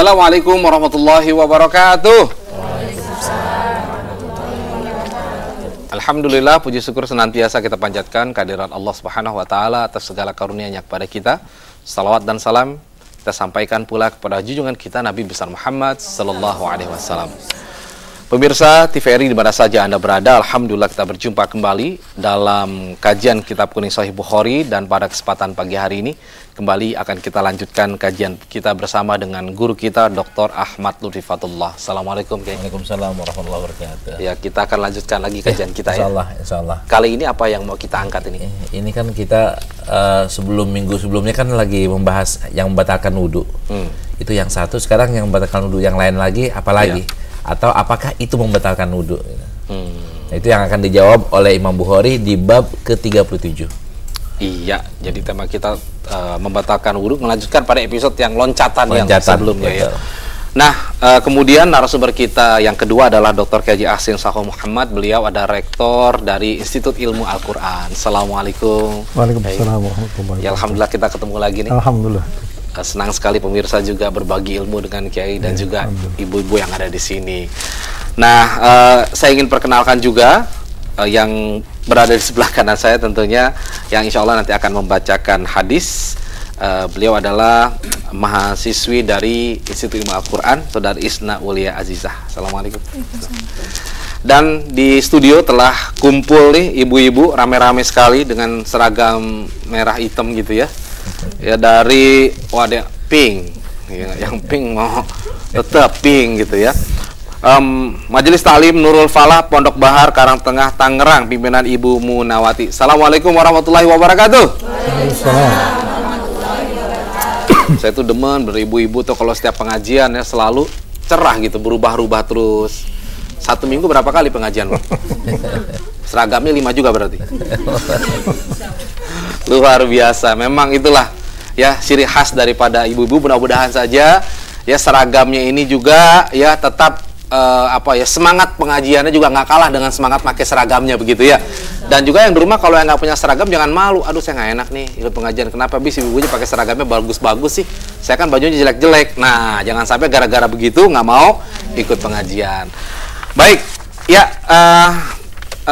Assalamualaikum warahmatullahi wabarakatuh. Alhamdulillah, puji syukur senantiasa kita panjatkan kehadirat Allah Subhanahu wa taala atas segala karunia-Nya kepada kita. Salawat dan salam kita sampaikan pula kepada junjungan kita Nabi besar Muhammad sallallahu alaihi wasallam. Pemirsa TVRI di mana saja Anda berada, alhamdulillah kita berjumpa kembali dalam kajian Kitab Kuning Sahih Bukhari, dan pada kesempatan pagi hari ini kembali akan kita lanjutkan kajian kita bersama dengan guru kita Dr. Ahmad Lutfi Fatullah. Assalamualaikum. Waalaikumsalam warahmatullahi wabarakatuh. Ya, kita akan lanjutkan lagi kajian kita Insya Allah. Kali ini apa yang mau kita angkat ini? Ini kan kita minggu sebelumnya kan lagi membahas yang membatalkan wudhu. Itu yang satu. Sekarang yang membatalkan wudhu yang lain lagi, apa lagi? Atau apakah itu membatalkan wudhu? Nah, itu yang akan dijawab oleh Imam Bukhari di bab ke-37. Iya, jadi tema kita membatalkan wudhu, melanjutkan pada episode yang loncatan yang sebelumnya. Ya. Nah, kemudian narasumber kita yang kedua adalah Dr. Kiai Ahsin Saho Muhammad. Beliau ada rektor dari Institut Ilmu Al-Quran. Assalamualaikum. Waalaikumsalam warahmatullahi wabarakatuh. Ya, alhamdulillah kita ketemu lagi nih. Alhamdulillah. Senang sekali pemirsa juga berbagi ilmu dengan Kiai dan juga ibu-ibu yang ada di sini. Nah, saya ingin perkenalkan juga yang berada di sebelah kanan saya tentunya, yang insya Allah nanti akan membacakan hadis. Beliau adalah mahasiswi dari Institut Ilmu Al-Quran, Saudara Isna Wulia Azizah. Assalamualaikum. Dan di studio telah kumpul nih ibu-ibu rame-rame sekali dengan seragam merah hitam gitu ya. Ya, dari wadah pink ya, yang pink mau tetap pink gitu ya. Majelis Ta'lim Nurul Falah Pondok Bahar Karangtengah Tangerang, pimpinan Ibu Munawati. Assalamualaikum warahmatullahi wabarakatuh. Saya tuh demen beribu-ibu tuh kalau setiap pengajian ya selalu cerah gitu, berubah-ubah terus. Satu minggu berapa kali pengajian, Bang? Seragamnya 5 juga berarti. Luar biasa. Memang itulah ya ciri khas daripada ibu-ibu. Mudah-mudahan saja ya seragamnya ini juga ya tetap semangat pengajiannya juga nggak kalah dengan semangat pakai seragamnya begitu ya. Dan juga yang di rumah kalau yang nggak punya seragam jangan malu. Aduh, saya nggak enak nih ikut pengajian. Kenapa bis ibu-ibunya pakai seragamnya bagus-bagus sih? Saya kan bajunya jelek-jelek. Nah, jangan sampai gara-gara begitu nggak mau ikut pengajian. Baik, ya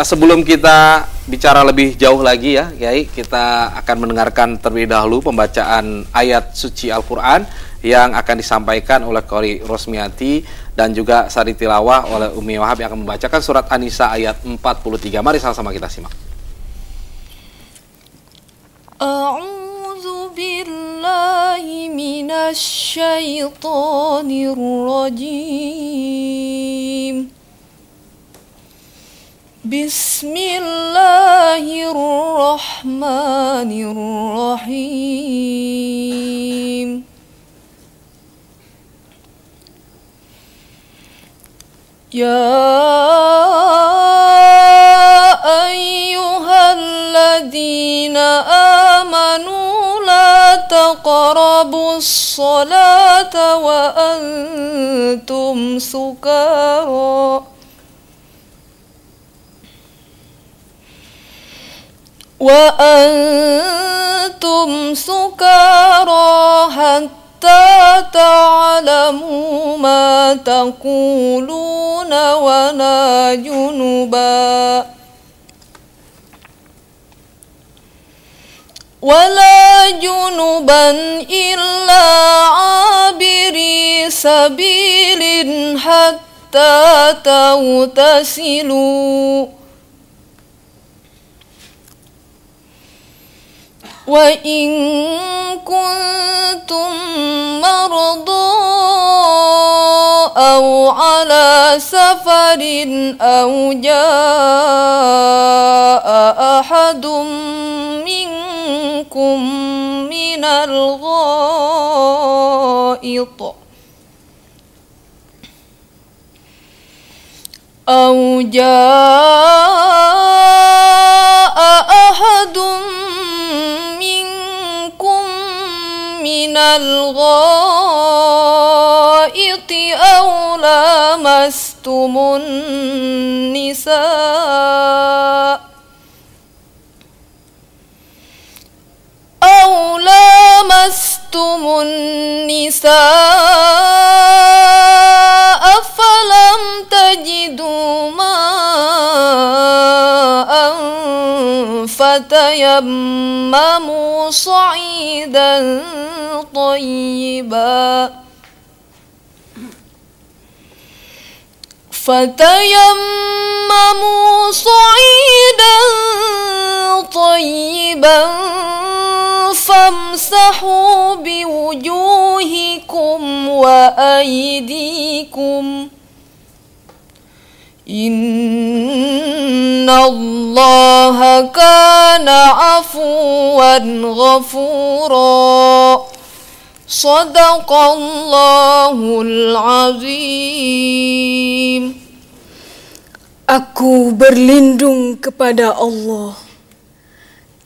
sebelum kita bicara lebih jauh lagi ya, Kiai, kita akan mendengarkan terlebih dahulu pembacaan ayat suci Al-Quran yang akan disampaikan oleh Qori Rosmiati dan juga sari tilawah oleh Umi Wahab yang akan membacakan surat An-Nisa ayat 43. Mari sama-sama kita simak. A'udzu billahi minasy syaithanir rajim. Bismillahirrahmanirrahim. Ya ayyuhalladzina amanu la taqrabus salata wa antum sukara hatta ta'lamu ma taquluna wa la junuban illa abiri sabilin hatta tawtasilu wa in kuntum marda aw ala safarin aw jaa ahadum minkum minal ghaid aw jaa ahadum minal ghaiti aw lamastumun nisaa aw lamastum النساء فلم تجدوا ماء فتيمموا صعيدا طيبا فامسحوا بوجوهكم وأيديكم إن الله كان عفوا غفورا صدق الله العظيم. Aku berlindung kepada Allah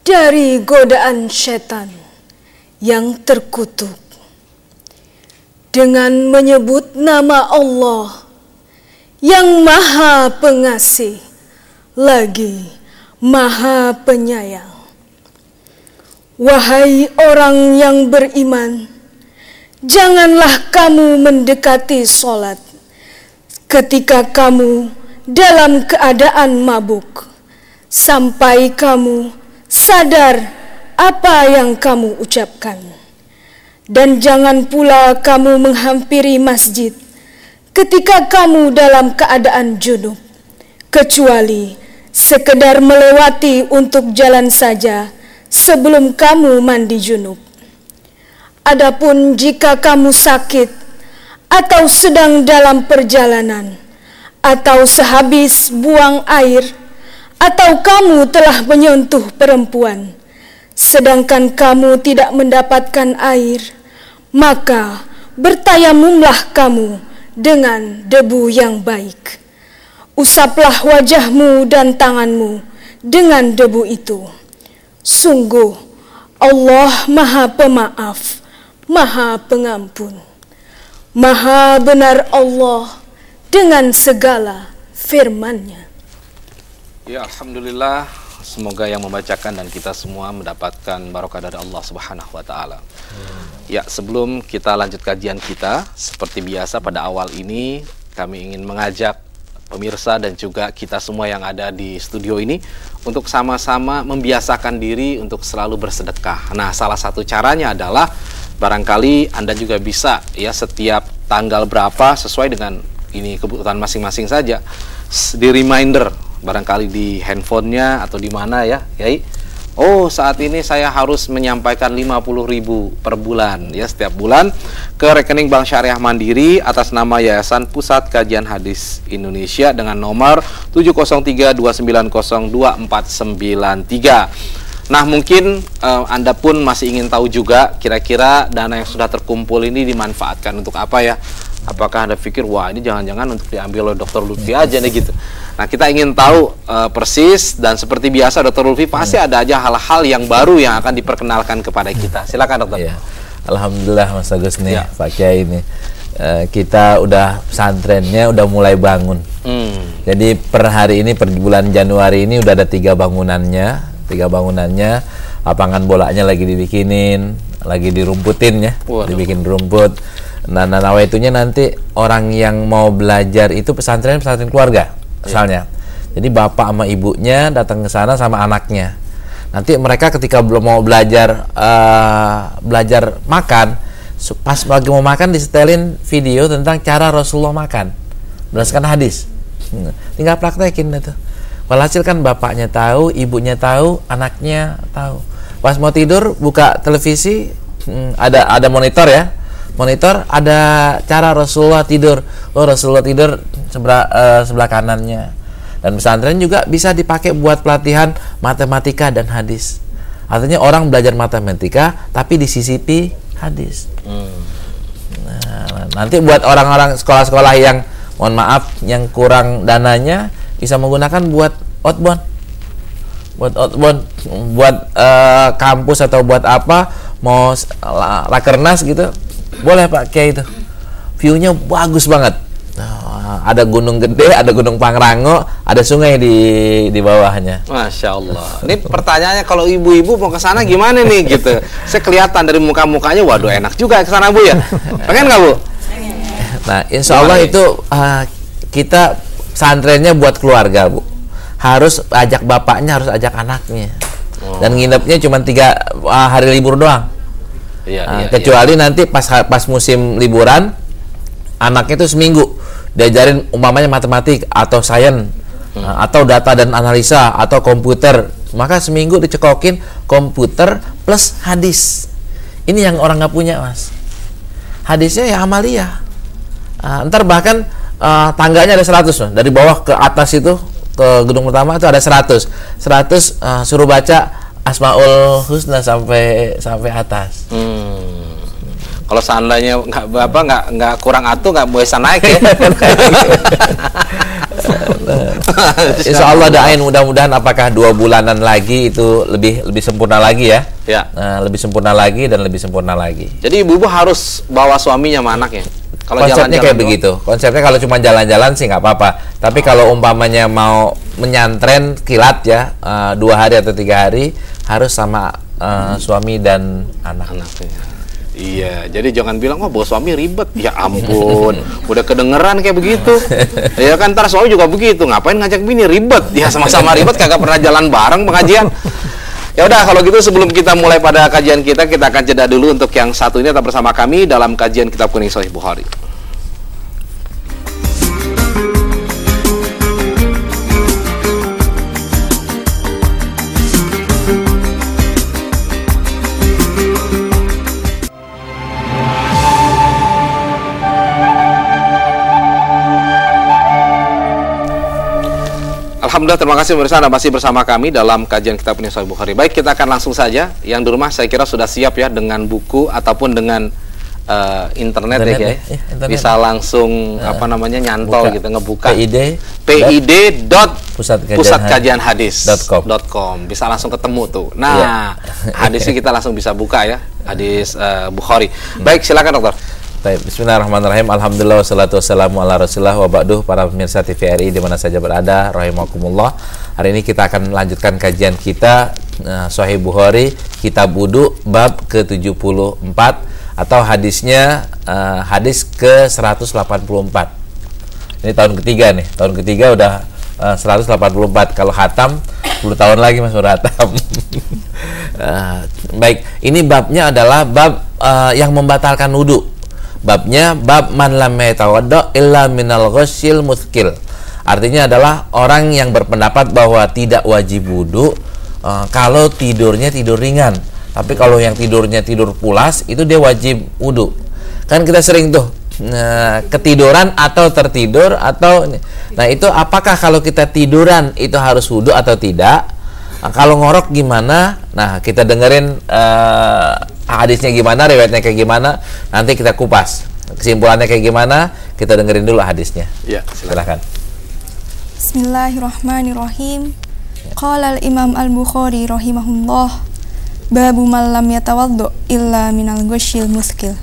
dari godaan setan yang terkutuk dengan menyebut nama Allah yang Maha Pengasih lagi Maha Penyayang. Wahai orang yang beriman, janganlah kamu mendekati sholat ketika kamu dalam keadaan mabuk, sampai kamu sadar apa yang kamu ucapkan. Dan jangan pula kamu menghampiri masjid ketika kamu dalam keadaan junub, kecuali sekedar melewati untuk jalan saja sebelum kamu mandi junub. Adapun jika kamu sakit atau sedang dalam perjalanan, atau sehabis buang air, atau kamu telah menyentuh perempuan, sedangkan kamu tidak mendapatkan air, maka bertayamumlah kamu dengan debu yang baik. Usaplah wajahmu dan tanganmu dengan debu itu. Sungguh Allah Maha Pemaaf, Maha Pengampun. Maha benar Allah dengan segala firman-Nya. Ya, alhamdulillah, semoga yang membacakan dan kita semua mendapatkan barokah dari Allah Subhanahu wa taala. Ya, sebelum kita lanjut kajian kita, seperti biasa pada awal ini kami ingin mengajak pemirsa dan juga kita semua yang ada di studio ini untuk sama-sama membiasakan diri untuk selalu bersedekah. Nah, salah satu caranya adalah barangkali Anda juga bisa ya setiap tanggal berapa sesuai dengan ini kebutuhan masing-masing saja, di reminder barangkali di handphonenya atau di mana ya, Yai. Oh, saat ini saya harus menyampaikan 50.000 per bulan ya setiap bulan ke rekening Bank Syariah Mandiri atas nama Yayasan Pusat Kajian Hadis Indonesia dengan nomor 70329024993. Nah, mungkin Anda pun masih ingin tahu juga kira-kira dana yang sudah terkumpul ini dimanfaatkan untuk apa ya? Apakah Anda pikir, wah ini jangan-jangan untuk diambil oleh Dr. Lutfi aja nih gitu. Nah, kita ingin tahu persis, dan seperti biasa Dr. Lutfi pasti ada aja hal-hal yang baru yang akan diperkenalkan kepada kita. Silakan dokter. Ya. Alhamdulillah Mas Agus nih, ya. Pak Kiai ini. Kita udah pesantrennya udah mulai bangun. Jadi per hari ini, per bulan Januari ini udah ada 3 bangunannya. Lapangan bolanya lagi dibikinin, lagi dirumputin ya. Dibikin rumput. Nah, nawaitunya nanti orang yang mau belajar itu pesantren keluarga misalnya. Jadi bapak sama ibunya datang ke sana sama anaknya. Nanti mereka ketika belum mau belajar makan, pas lagi mau makan disetelin video tentang cara Rasulullah makan berdasarkan hadis. Tinggal praktekin itu. Walhasil kan bapaknya tahu, ibunya tahu, anaknya tahu. Pas mau tidur buka televisi, ada monitor ya. Monitor ada cara Rasulullah tidur. Oh, Rasulullah tidur sebelah kanannya. Dan pesantren juga bisa dipakai buat pelatihan matematika dan hadis. Artinya orang belajar matematika tapi disisipi hadis. Nah, nanti buat orang-orang sekolah-sekolah yang mohon maaf yang kurang dananya bisa menggunakan buat outbound. Buat kampus atau buat apa, mau rakernas gitu. Boleh Pak Kiai itu. View-nya bagus banget. ada gunung gede, ada gunung Pangrango, ada sungai di bawahnya. Masya Allah. Ini pertanyaannya kalau ibu-ibu mau ke sana gimana nih gitu? Saya kelihatan dari muka-mukanya, waduh enak juga ke sana Bu ya. Pengen nggak Bu? Nah, insya Allah itu kita santrennya buat keluarga Bu. Harus ajak bapaknya, harus ajak anaknya. Dan nginepnya cuma 3 hari libur doang. Kecuali nanti pas musim liburan, anaknya itu seminggu diajarin umpamanya matematik atau sains atau data dan analisa atau komputer, maka seminggu dicekokin komputer plus hadis. Ini yang orang nggak punya Mas. Hadisnya ya amaliyah. Ntar bahkan tangganya ada 100 dari bawah ke atas itu ke gedung pertama itu ada 100 suruh baca Asmaul Husna sampai atas. Kalau seandainya nggak kurang atuh nggak bisa naik ya. Insya Allah doain mudah-mudahan apakah 2 bulanan lagi itu lebih sempurna lagi ya. Lebih sempurna lagi dan lebih sempurna lagi. Jadi ibu-ibu harus bawa suaminya sama anaknya. Kalau konsepnya kayak begitu. Konsepnya kalau cuma jalan-jalan sih nggak apa-apa. Tapi kalau umpamanya mau menyantren kilat ya 2 hari atau 3 hari harus sama suami dan anaknya. Iya, jadi jangan bilang bawa suami ribet. Ya ampun, udah kedengeran kayak begitu. Ya kan ntar suami juga begitu. Ngapain ngajak bini ribet? Ya sama-sama ribet, kagak pernah jalan bareng pengajian. Ya udah kalau gitu sebelum kita mulai pada kajian kita akan jeda dulu untuk yang satu ini tetap bersama kami dalam kajian Kitab Kuning Sahih Bukhari. Alhamdulillah, terima kasih pemirsa Anda masih bersama kami dalam kajian Kitab Kuning Sahih Bukhari. Baik, kita akan langsung saja. Yang di rumah saya kira sudah siap ya dengan buku ataupun dengan internet ya. Bisa langsung nyantol gitu, ngebuka pid.pusatkajianhadis.com. Bisa langsung ketemu tuh. Nah, hadisnya kita langsung bisa buka ya, hadis Bukhari. Baik, silakan dokter. Bismillahirrahmanirrahim. Alhamdulillah wassalatu wassalamu ala Rasulillah wa ba'duh. Para pemirsa TVRI di mana saja berada, rahimakumullah. Hari ini kita akan melanjutkan kajian kita Sahih Bukhari, Kitab Wudu, bab ke-74 atau hadisnya hadis ke-184. Ini tahun ketiga nih. Tahun ketiga udah 184. Kalau khatam 10 tahun lagi Mas baru khatam. Baik, ini babnya adalah bab yang membatalkan wudu. Babnya bab man lam yatawadda illa minal ghussil muthqil. Artinya adalah orang yang berpendapat bahwa tidak wajib wudu kalau tidurnya tidur ringan. Tapi kalau yang tidurnya tidur pulas itu dia wajib wudu. Kan kita sering tuh ketiduran atau tertidur atau nah itu apakah kalau kita tiduran itu harus wudu atau tidak? Kalau ngorok gimana? Nah, kita dengerin hadisnya gimana, riwayatnya kayak gimana, nanti kita kupas. Kesimpulannya kayak gimana, kita dengerin dulu hadisnya. Ya, silakan. Bismillahirrahmanirrahim. Qala al-Imam al-Bukhari rahimahullah, babu man lam yatawaddu illa minal ghussil muthqil.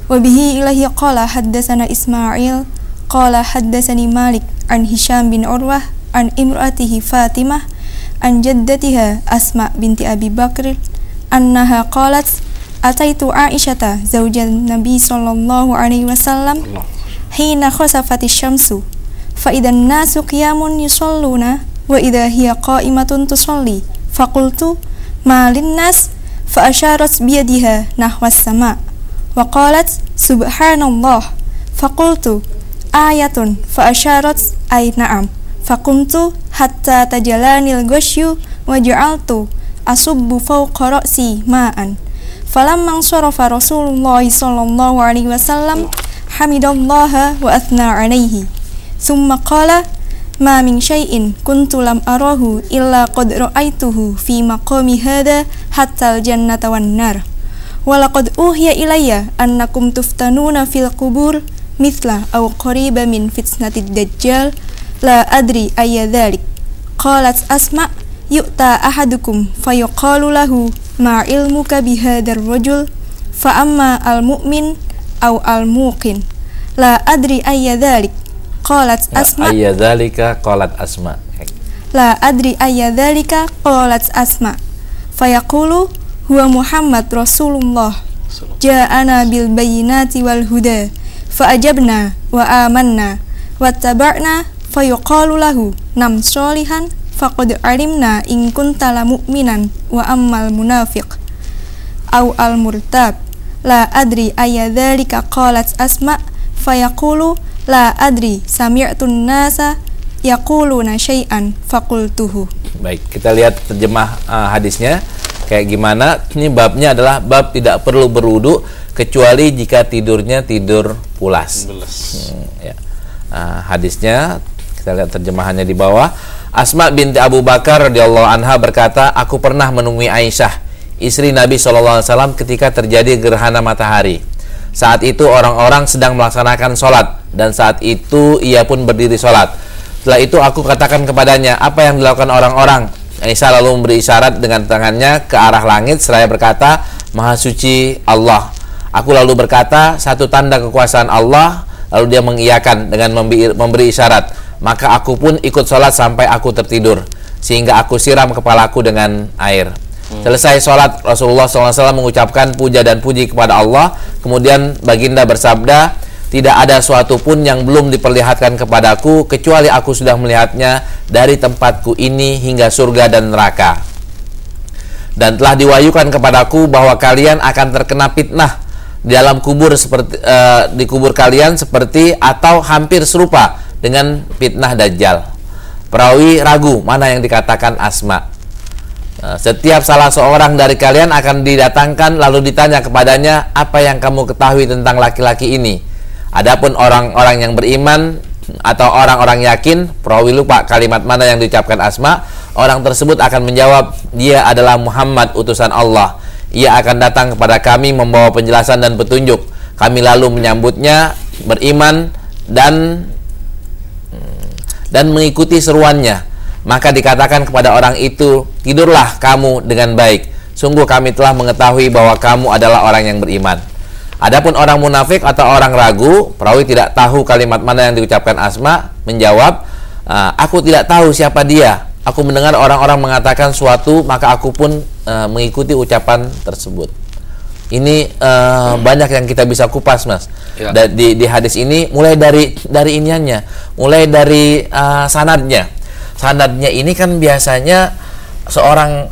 Wa bihi ilahi qala haddatsana Ismail qala haddatsani Malik an Hisham bin Urwah an imraatihi Fatimah an jaddatiha Asma binti Abi Bakr annaha qalat ataitu Aisyata zaujan Nabi sallallahu alaihi wasallam hina khasafatish syamsu fa idan nasu qiyamun yusalluna wa idha hiya qa'imatun tusalli faqultu ma lin nas fa asharat bi yadiha nahwas sama wa qalat subhanallah faqultu ayatun fa asharat ay na'am faqumtu hatta tajalanil ghusyu wa ja'altu asubbu fawqa ra'si ma'an falamma sarafa Rasulullah sallallahu alaihi wasallam hamidallaha wa athna alaihi thumma qala ma min syai'in kuntu lam arahu illa qad ra'aituhu fi maqami hadha hatta al-jannata wan nar wa laqad uhiya ilayya annakum tuftanuna fil qubur mithla aw qariba min fitnatid dajjal la adri ayya dhalik. Qalat Asma yu'ta ahadukum fayuqalu lahu ma ilmuka bihadar rajul fa amma al-mu'min aw al-muqin la adri ayya dhalik. qalat Asma. Ayyadzalika qalat Asma. La adri ayyadzalika qalat Asma. Fayaqulu huwa Muhammad Rasulullah. Ja'ana bil bayyinati wal huda. Fa'ajabna wa amanna wattaba'na. Fayuqalu lahu nam sholihan faqad alimna in kunta la mu'minan wa ammal munafiq aw al murtab. La adri ayyadzalika qalat Asma. Fayaqulu la adri sami'tun nasa yaquluna syai'an faqultuhu. Baik, kita lihat terjemah hadisnya kayak gimana. Ini babnya adalah bab tidak perlu berwudu kecuali jika tidurnya tidur pulas. Ya. Hadisnya kita lihat terjemahannya di bawah. Asma binti Abu Bakar radhiyallahu anha berkata, aku pernah menemui Aisyah, istri Nabi SAW, ketika terjadi gerhana matahari. Saat itu orang-orang sedang melaksanakan sholat, dan saat itu ia pun berdiri sholat. Setelah itu aku katakan kepadanya, apa yang dilakukan orang-orang? Aisyah lalu memberi isyarat dengan tangannya ke arah langit seraya berkata, Maha suci Allah. Aku lalu berkata, satu tanda kekuasaan Allah. Lalu dia mengiyakan dengan memberi isyarat. Maka aku pun ikut sholat sampai aku tertidur, sehingga aku siram kepalaku dengan air. Selesai sholat, Rasulullah SAW mengucapkan puja dan puji kepada Allah. Kemudian baginda bersabda, tidak ada suatu pun yang belum diperlihatkan kepadaku kecuali aku sudah melihatnya dari tempatku ini hingga surga dan neraka. Dan telah diwahyukan kepadaku bahwa kalian akan terkena fitnah di dalam kubur seperti di kubur kalian seperti atau hampir serupa dengan fitnah Dajjal. Perawi ragu mana yang dikatakan Asma. Setiap salah seorang dari kalian akan didatangkan lalu ditanya kepadanya, apa yang kamu ketahui tentang laki-laki ini? Adapun orang-orang yang beriman atau orang-orang yakin, perawi lupa kalimat mana yang diucapkan Asma. Orang tersebut akan menjawab, dia adalah Muhammad utusan Allah. Ia akan datang kepada kami membawa penjelasan dan petunjuk. Kami lalu menyambutnya, beriman dan mengikuti seruannya. Maka dikatakan kepada orang itu, tidurlah kamu dengan baik. Sungguh kami telah mengetahui bahwa kamu adalah orang yang beriman. Adapun orang munafik atau orang ragu, perawi tidak tahu kalimat mana yang diucapkan Asma, menjawab, aku tidak tahu siapa dia. Aku mendengar orang-orang mengatakan suatu, maka aku pun mengikuti ucapan tersebut. Ini banyak yang kita bisa kupas, Mas. Ya. Di hadis ini, mulai dari iniannya, mulai dari sanadnya. Sanadnya ini kan biasanya seorang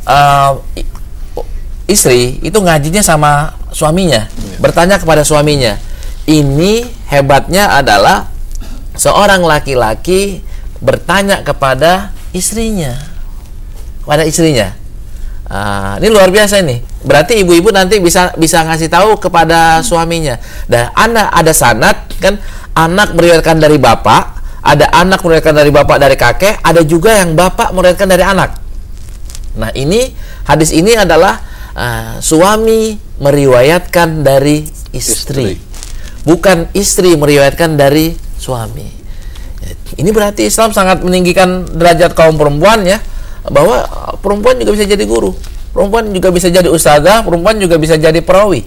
istri itu ngajinya sama suaminya, bertanya kepada suaminya. Ini hebatnya adalah seorang laki-laki bertanya kepada istrinya, ini luar biasa ini. Berarti ibu-ibu nanti bisa ngasih tahu kepada suaminya. Dan ada sanad kan, anak meriwayatkan dari bapak, ada anak meriwayatkan dari bapak dari kakek, ada juga yang bapak meriwayatkan dari anak. Nah, ini hadis ini adalah suami meriwayatkan dari istri, bukan istri meriwayatkan dari suami. Ini berarti Islam sangat meninggikan derajat kaum perempuan ya, bahwa perempuan juga bisa jadi guru, perempuan juga bisa jadi ustazah, perempuan juga bisa jadi perawi.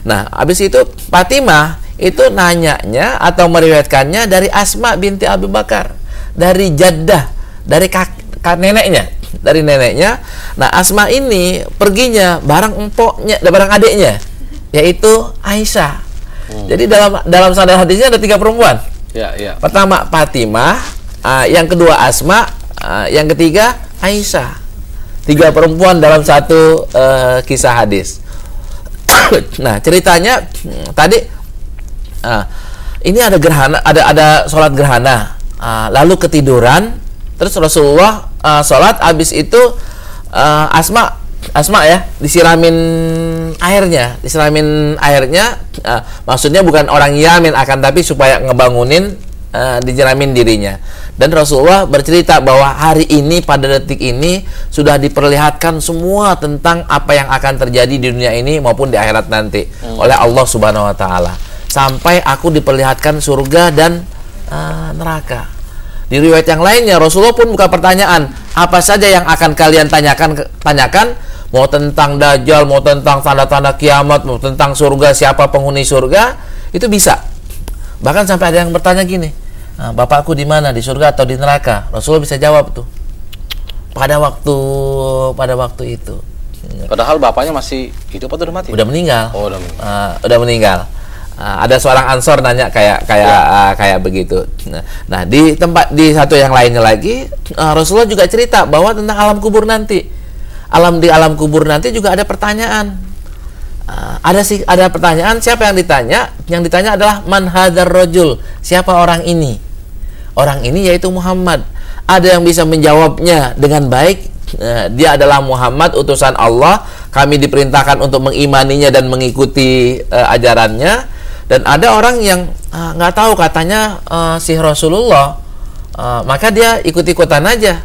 Nah, habis itu Fatimah itu nanyanya atau meriwayatkannya dari Asma binti Abu Bakar, dari jaddah, dari neneknya. Nah, Asma ini perginya bareng empoknya, bareng adiknya, yaitu Aisyah. Jadi dalam sanad hadisnya ada 3 perempuan. Ya. Pertama Fatimah, yang kedua Asma, yang ketiga Aisyah. 3 perempuan dalam satu kisah hadis. Nah, ceritanya tadi ini ada gerhana, ada sholat gerhana, lalu ketiduran, terus Rasulullah sholat, habis itu Asma ya disiramin airnya, maksudnya bukan orang Yamin, akan tapi supaya ngebangunin, dijeramin dirinya. Dan Rasulullah bercerita bahwa hari ini pada detik ini sudah diperlihatkan semua tentang apa yang akan terjadi di dunia ini maupun di akhirat nanti oleh Allah Subhanahu wa taala. Sampai aku diperlihatkan surga dan neraka. Di riwayat yang lainnya Rasulullah pun buka pertanyaan, apa saja yang akan kalian tanyakan, mau tentang Dajjal, mau tentang tanda-tanda kiamat, mau tentang surga, siapa penghuni surga, itu bisa. Bahkan sampai ada yang bertanya gini, bapakku di mana, di surga atau di neraka? Rasulullah bisa jawab tuh pada waktu itu. Padahal bapaknya masih hidup atau udah mati? Udah meninggal. Oh, udah meninggal. Udah meninggal. Ada seorang Ansor nanya kayak begitu. Nah, di satu yang lainnya lagi, Rasulullah juga cerita bahwa tentang alam kubur nanti. Di alam kubur nanti juga ada pertanyaan. Ada pertanyaan, siapa yang ditanya? Yang ditanya adalah man hadzal rajul, siapa orang ini? Orang ini yaitu Muhammad. Ada yang bisa menjawabnya dengan baik. Dia adalah Muhammad, utusan Allah. Kami diperintahkan untuk mengimaninya dan mengikuti ajarannya. Dan ada orang yang nggak tahu, katanya si Rasulullah. Maka dia ikut-ikutan aja.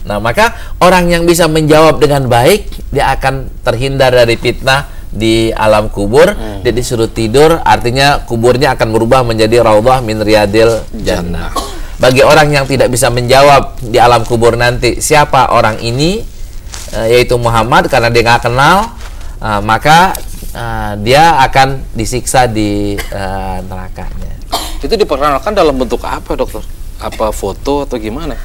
Nah, maka orang yang bisa menjawab dengan baik, dia akan terhindar dari fitnah di alam kubur. Dia disuruh tidur, artinya kuburnya akan berubah menjadi raudhah min riyadil jannah. Bagi orang yang tidak bisa menjawab di alam kubur nanti siapa orang ini, yaitu Muhammad, karena dia nggak kenal, maka dia akan disiksa di nerakanya. Itu diperkenalkan dalam bentuk apa, dokter? Apa foto atau gimana?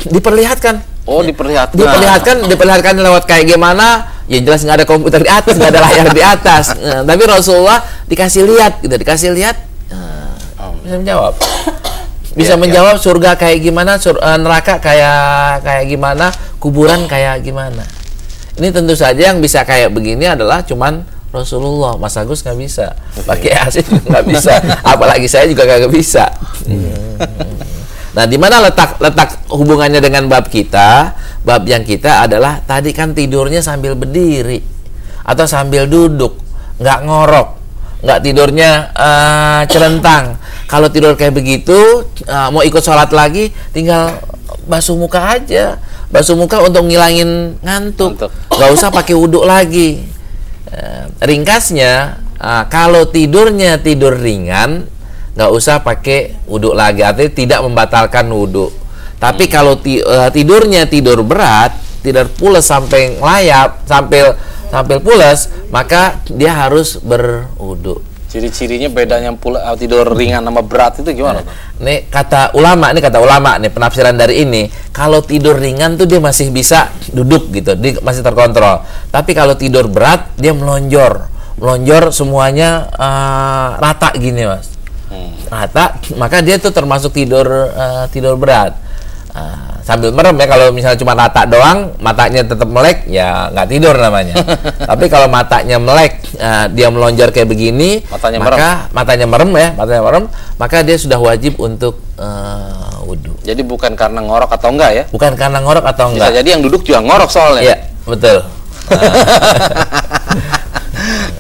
Diperlihatkan. Oh, diperlihatkan. Diperlihatkan lewat kayak gimana? Ya jelas nggak ada komputer di atas, nggak ada layar di atas. Tapi Rasulullah dikasih lihat, bisa menjawab. Bisa menjawab surga kayak gimana, neraka kayak gimana, kuburan kayak gimana. Ini tentu saja yang bisa kayak begini adalah cuman Rasulullah. Mas Agus nggak bisa, pakai asin nggak bisa, apalagi saya juga nggak bisa. Nah, di mana letak hubungannya dengan bab kita? Bab yang kita adalah tadi kan tidurnya sambil berdiri atau sambil duduk, nggak ngorok, nggak tidurnya celentang. Kalau tidur kayak begitu, mau ikut sholat lagi, tinggal basuh muka aja. Basuh muka untuk ngilangin ngantuk. Nggak usah pakai wudhu lagi. Ringkasnya, kalau tidurnya tidur ringan, nggak usah pakai wudhu lagi. Artinya tidak membatalkan wudhu. Tapi kalau tidurnya tidur berat, tidur pules sampai ngelayap, sampai pules, maka dia harus berwudhu. Ciri-cirinya bedanya tidur ringan sama berat itu gimana? Nih kata ulama nih, penafsiran dari ini, kalau tidur ringan tuh dia masih bisa duduk gitu, dia masih terkontrol. Tapi kalau tidur berat dia melonjor semuanya rata gini, Mas. Rata, maka dia tuh termasuk tidur berat. Sambil merem ya, kalau misalnya cuma rata doang, matanya tetap melek, ya nggak tidur namanya. Tapi kalau matanya melek, dia melonjor kayak begini, matanya merem, maka dia sudah wajib untuk wudhu. Jadi bukan karena ngorok atau enggak ya? Bukan karena ngorok atau enggak. Bisa jadi yang duduk juga ngorok soalnya. Iya, betul.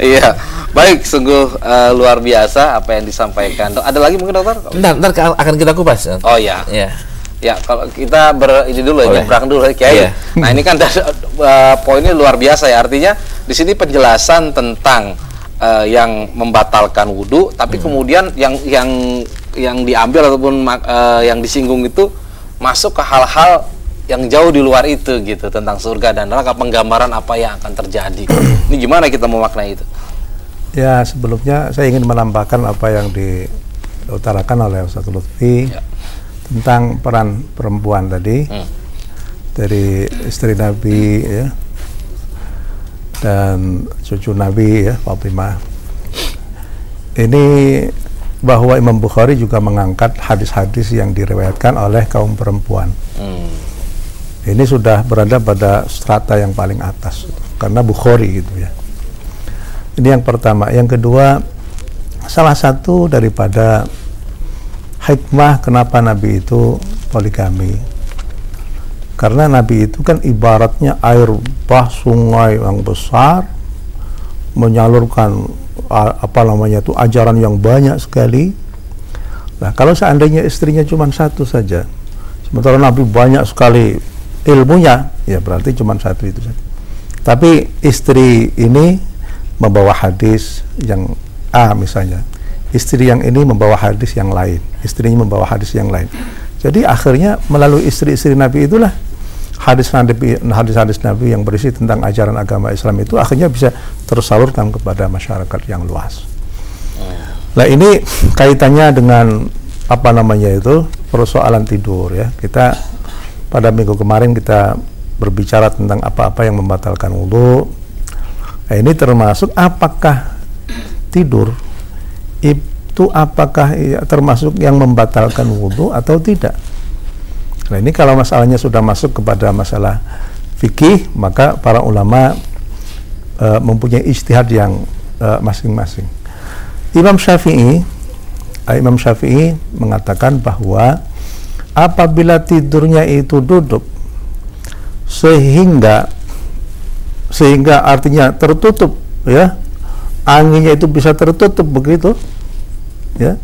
Iya. Baik, sungguh luar biasa apa yang disampaikan. Ada lagi mungkin, dokter? Ntar akan kita kupas. Oh iya. Iya. Ya, kalau kita ini dulu ya, nyebrang dulu ya, Kiai. Iya. Nah, ini kan poinnya luar biasa ya. Artinya di sini penjelasan tentang yang membatalkan wudhu, tapi kemudian yang diambil ataupun yang disinggung itu masuk ke hal-hal yang jauh di luar itu gitu, tentang surga dan neraka, penggambaran apa yang akan terjadi. Ini gimana kita memaknai itu? Ya, sebelumnya saya ingin menambahkan apa yang diutarakan oleh Ustaz Lutfi. Ya. Tentang peran perempuan tadi dari istri Nabi ya, dan cucu Nabi ya, Fatimah. Ini bahwa Imam Bukhari juga mengangkat hadis-hadis yang diriwayatkan oleh kaum perempuan. Ini sudah berada pada strata yang paling atas karena Bukhari gitu ya. Ini yang pertama. Yang kedua, salah satu daripada hikmah kenapa Nabi itu poligami, karena Nabi itu kan ibaratnya air bah sungai yang besar, menyalurkan ajaran yang banyak sekali. Nah, kalau seandainya istrinya cuma satu saja, sementara Nabi banyak sekali ilmunya, ya berarti cuma satu itu saja. Tapi istri ini membawa hadis yang A misalnya, istri yang ini membawa hadis yang lain, istrinya membawa hadis yang lain. Jadi akhirnya melalui istri-istri Nabi itulah hadis-hadis Nabi yang berisi tentang ajaran agama Islam itu akhirnya bisa tersalurkan kepada masyarakat yang luas. Nah, ini kaitannya dengan apa namanya itu persoalan tidur ya. Kita pada minggu kemarin kita berbicara tentang apa-apa yang membatalkan wudu. Nah, ini termasuk apakah tidur itu apakah termasuk yang membatalkan wudu atau tidak. Nah, ini kalau masalahnya sudah masuk kepada masalah fikih, maka para ulama mempunyai ijtihad yang masing-masing. Imam Syafi'i mengatakan bahwa apabila tidurnya itu duduk sehingga artinya tertutup ya, anginnya itu bisa tertutup begitu ya,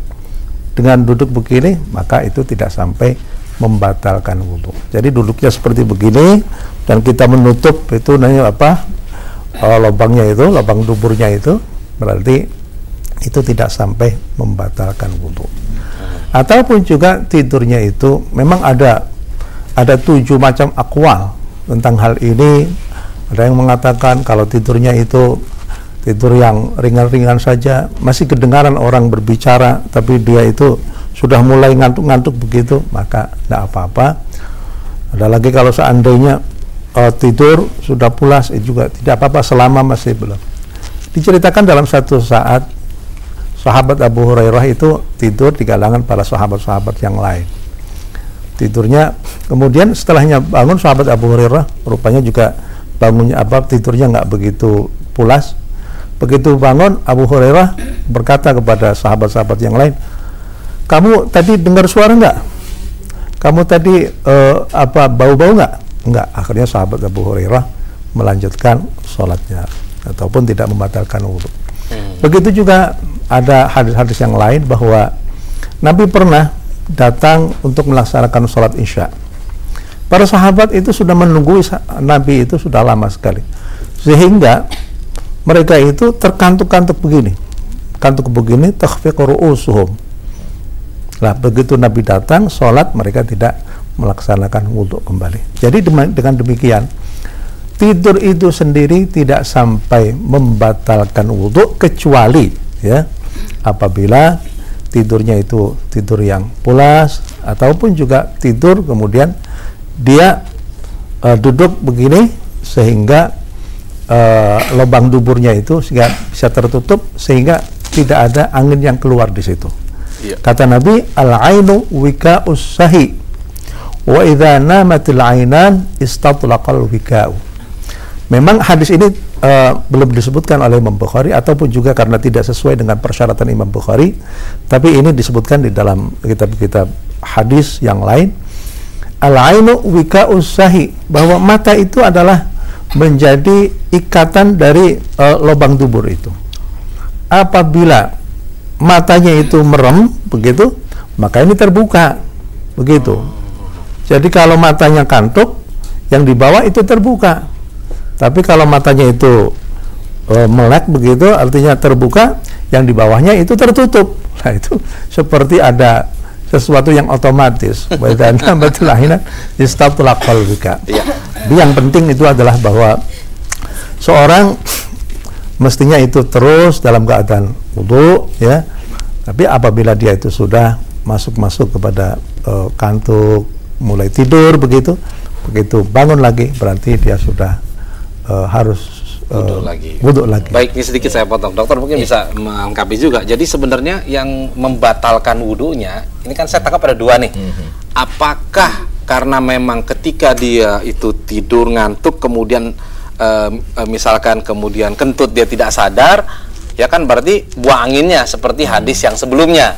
dengan duduk begini, maka itu tidak sampai membatalkan wudu. Jadi duduknya seperti begini dan kita menutup itu namanya apa, lubangnya itu, lubang duburnya itu, berarti itu tidak sampai membatalkan wudu. Ataupun juga tidurnya itu memang ada 7 macam akwal tentang hal ini. Ada yang mengatakan kalau tidurnya itu tidur yang ringan-ringan saja, masih kedengaran orang berbicara tapi dia itu sudah mulai ngantuk-ngantuk begitu, maka tidak apa-apa. Ada lagi kalau seandainya tidur sudah pulas, juga tidak apa-apa selama masih belum. Diceritakan dalam satu saat sahabat Abu Hurairah itu tidur di kalangan para sahabat-sahabat yang lain. Tidurnya, kemudian setelahnya bangun sahabat Abu Hurairah, rupanya juga bangunnya tidurnya nggak begitu pulas. Begitu bangun, Abu Hurairah berkata kepada sahabat-sahabat yang lain, kamu tadi dengar suara nggak? Kamu tadi bau-bau nggak? Enggak. Akhirnya sahabat Abu Hurairah melanjutkan sholatnya ataupun tidak membatalkan wudu. Begitu juga ada hadis-hadis yang lain bahwa Nabi pernah datang untuk melaksanakan sholat isya. Para sahabat itu sudah menunggu Nabi itu sudah lama sekali, sehingga mereka itu terkantuk-kantuk begini, takhfiqu ru'usuhum. Nah, begitu Nabi datang sholat, mereka tidak melaksanakan wudu kembali. Jadi dengan demikian, tidur itu sendiri tidak sampai membatalkan wudu, kecuali ya apabila tidurnya itu tidur yang pulas, ataupun juga tidur kemudian dia duduk begini sehingga lubang duburnya itu sehingga bisa tertutup sehingga tidak ada angin yang keluar di situ. Kata Nabi, al-ainu wika'us sahi wa idza namatil ainan istatlaqal wika'u. Memang hadis ini belum disebutkan oleh Imam Bukhari, ataupun juga karena tidak sesuai dengan persyaratan Imam Bukhari, tapi ini disebutkan di dalam kitab-kitab hadis yang lain. Al-ainu wika'us sahi, bahwa mata itu adalah menjadi ikatan dari lubang dubur itu. Apabila matanya itu merem begitu, maka ini terbuka begitu. Jadi kalau matanya kantuk, yang di bawah itu terbuka. Tapi kalau matanya itu melek begitu, artinya terbuka, yang di bawahnya itu tertutup. Nah, itu seperti ada sesuatu yang otomatis. Baiklah, betul akhirnya istatlaqal wika. Yang penting itu adalah bahwa seorang mestinya itu terus dalam keadaan wudu ya. Tapi apabila dia itu sudah masuk kepada kantuk, mulai tidur begitu bangun lagi, berarti dia sudah harus wudu lagi. Baik, ini sedikit saya potong. Dokter mungkin bisa melengkapi juga. Jadi sebenarnya yang membatalkan wudunya, ini kan saya tangkap ada 2 nih. Apakah karena memang ketika dia itu tidur ngantuk, kemudian misalkan kemudian kentut dia tidak sadar, ya kan berarti buang anginnya seperti hadis yang sebelumnya.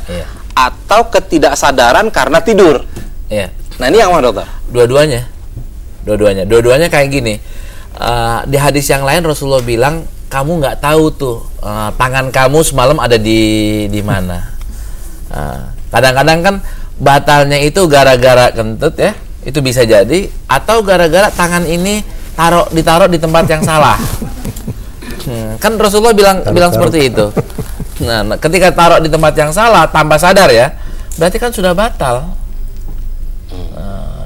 Atau ketidaksadaran karena tidur. Nah, ini yang mana, dokter? Dua-duanya kayak gini. Di hadis yang lain Rasulullah bilang, kamu nggak tahu tuh tangan kamu semalam ada di mana. Kadang-kadang kan batalnya itu gara-gara kentut ya, itu bisa jadi, atau gara-gara tangan ini ditaruh di tempat yang salah. Kan Rasulullah bilang seperti itu. Nah, ketika taruh di tempat yang salah tanpa sadar ya, berarti kan sudah batal.